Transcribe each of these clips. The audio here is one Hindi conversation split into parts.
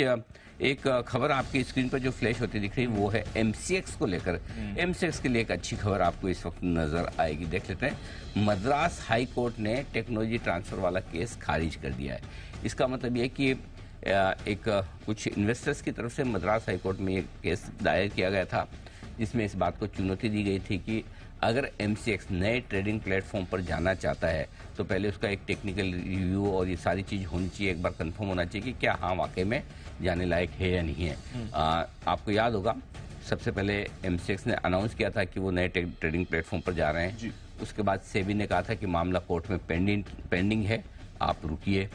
एक खबर आपकी स्क्रीन पर जो फ्लैश होती दिख रही है वो है एमसीएक्स को लेकर। एमसीएक्स के लिए एक अच्छी खबर आपको इस वक्त नजर आएगी। देख लेते हैं, मद्रास हाई कोर्ट ने टेक्नोलॉजी ट्रांसफर वाला केस खारिज कर दिया है। इसका मतलब यह है कि एक कुछ इन्वेस्टर्स की तरफ से मद्रास हाई कोर्ट में एक केस दायर किया गया था, जिसमें इस बात को चुनौती दी गई थी कि अगर एमसीएक्स नए ट्रेडिंग प्लेटफॉर्म पर जाना चाहता है तो पहले उसका एक टेक्निकल रिव्यू और ये सारी चीज़ होनी चाहिए, एक बार कंफर्म होना चाहिए कि क्या हाँ वाकई में जाने लायक है या नहीं है। आपको याद होगा, सबसे पहले एमसीएक्स ने अनाउंस किया था कि वो नए ट्रेडिंग प्लेटफॉर्म पर जा रहे हैं। उसके बाद सेबी ने कहा था कि मामला कोर्ट में पेंडिंग है, आप रुकिए।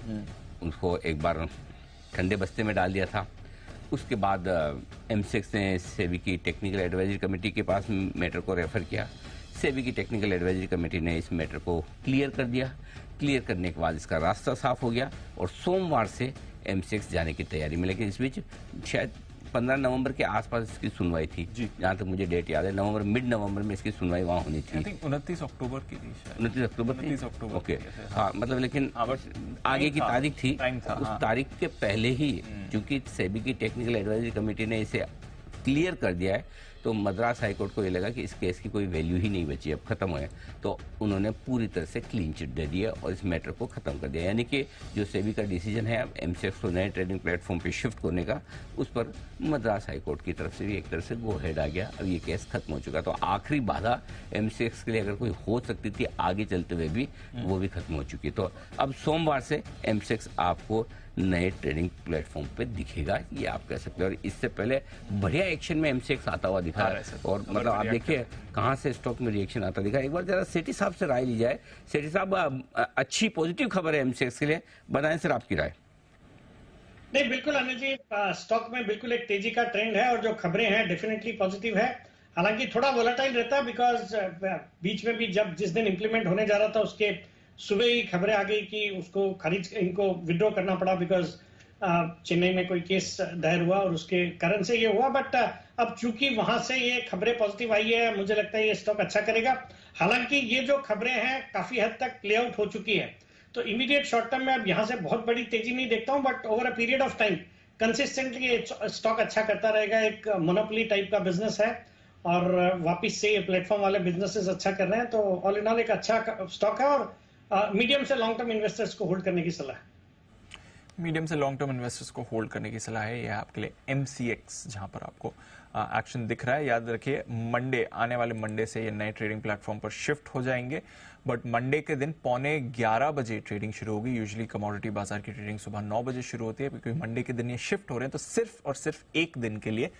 उसको एक बार ठंडे बस्ते में डाल दिया था। उसके बाद एमसीएक्स ने सेबी की टेक्निकल एडवाइजरी कमेटी के पास मैटर को रेफर किया। सेबी की टेक्निकल एडवाइजरी कमेटी ने इस मैटर को क्लियर कर दिया। क्लियर करने के बाद इसका रास्ता साफ हो गया और सोमवार से एमसीएक्स जाने की तैयारी में। लेकिन इस बीच शायद 15 नवंबर के आसपास इसकी सुनवाई थी, जहाँ तक मुझे डेट याद है। मिड नवंबर में इसकी सुनवाई वहाँ होनी थी। 29 अक्टूबर की थी शायद। 29 अक्टूबर थी। 29 अक्टूबर ओके, हाँ, मतलब लेकिन आगे की तारीख थी। उस तारीख के पहले ही चूंकि सेबी की टेक्निकल एडवाइजरी कमेटी ने इसे क्लियर कर दिया है, तो मद्रास हाईकोर्ट को ये लगा कि इस केस की कोई वैल्यू ही नहीं बची, अब खत्म हुए। तो उन्होंने पूरी तरह से क्लीन चिट दे दिया और इस मैटर को खत्म कर दिया। यानी कि जो सेबी का डिसीजन है एमसीएक्स को नए ट्रेडिंग प्लेटफॉर्म पे शिफ्ट करने का, उस पर मद्रास हाईकोर्ट की तरफ से भी एक तरह से गो हेड आ गया। अब ये केस खत्म हो चुका। तो आखिरी बाधा एमसीएक्स के लिए अगर कोई हो सकती थी आगे चलते हुए भी, वो भी खत्म हो चुकी। तो अब सोमवार से एमसीएक्स आपको नए ट्रेडिंग प्लेटफॉर्म पे दिखेगा, ये आप कह सकते हैं। और इससे पहले बढ़िया एक्शन में एमसीएक्स आता हुआ दिखा है। और मतलब आप देखिए कहाँ से स्टॉक में रिएक्शन आता दिखा। एक बार जरा सेठी साहब से राय ली जाए। सेठी साहब, अच्छी पॉजिटिव खबर है एमसीएक्स के लिए, बताएं सर आपकी राय। नहीं, बिल्कुल अनिल जी, स्टॉक में बिल्कुल एक तेजी का ट्रेंड है और जो खबरें हैं डेफिनेटली पॉजिटिव है। हालांकि थोड़ा वोलेटाइल रहता है बिकॉज बीच में भी जिस दिन इंप्लीमेंट होने जा रहा था उसके सुबह ही खबरें आ गई कि उसको इनको विड्रॉ करना पड़ा बिकॉज चेन्नई में कोई केस दायर हुआ और उसके कारण से ये हुआ। बट अब चूंकि वहां से ये खबरें पॉजिटिव आई है, मुझे लगता है ये स्टॉक अच्छा करेगा। हालांकि ये जो खबरें हैं काफी हद तक प्ले आउट हो चुकी है, तो इमीडिएट शॉर्ट टर्म में अब यहां से बहुत बड़ी तेजी नहीं देखता हूं। But over a period of time consistently stock अच्छा करता रहेगा। एक मोनोपोली टाइप का बिजनेस है और वापिस से ये प्लेटफॉर्म वाले बिजनेसेस अच्छा कर रहे हैं। तो ऑल इन ऑल एक अच्छा स्टॉक है और मीडियम से लॉन्ग टर्म इन्वेस्टर्स को होल्ड करने की सलाह है। मीडियम से लॉन्ग टर्म इन्वेस्टर्स को होल्ड करने की सलाह है। यह आपके लिए एमसीएक्स, जहां पर आपको एक्शन दिख रहा है। याद रखिए, आने वाले मंडे से ये नए ट्रेडिंग प्लेटफॉर्म पर शिफ्ट हो जाएंगे। बट मंडे के दिन 11:15 बजे ट्रेडिंग शुरू होगी। यूजुअली कमोडिटी बाजार की ट्रेडिंग सुबह 9 बजे शुरू होती है, क्योंकि मंडे के दिन ये शिफ्ट हो रहे हैं। तो सिर्फ और सिर्फ एक दिन के लिए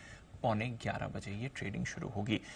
11:15 बजे ये ट्रेडिंग शुरू होगी।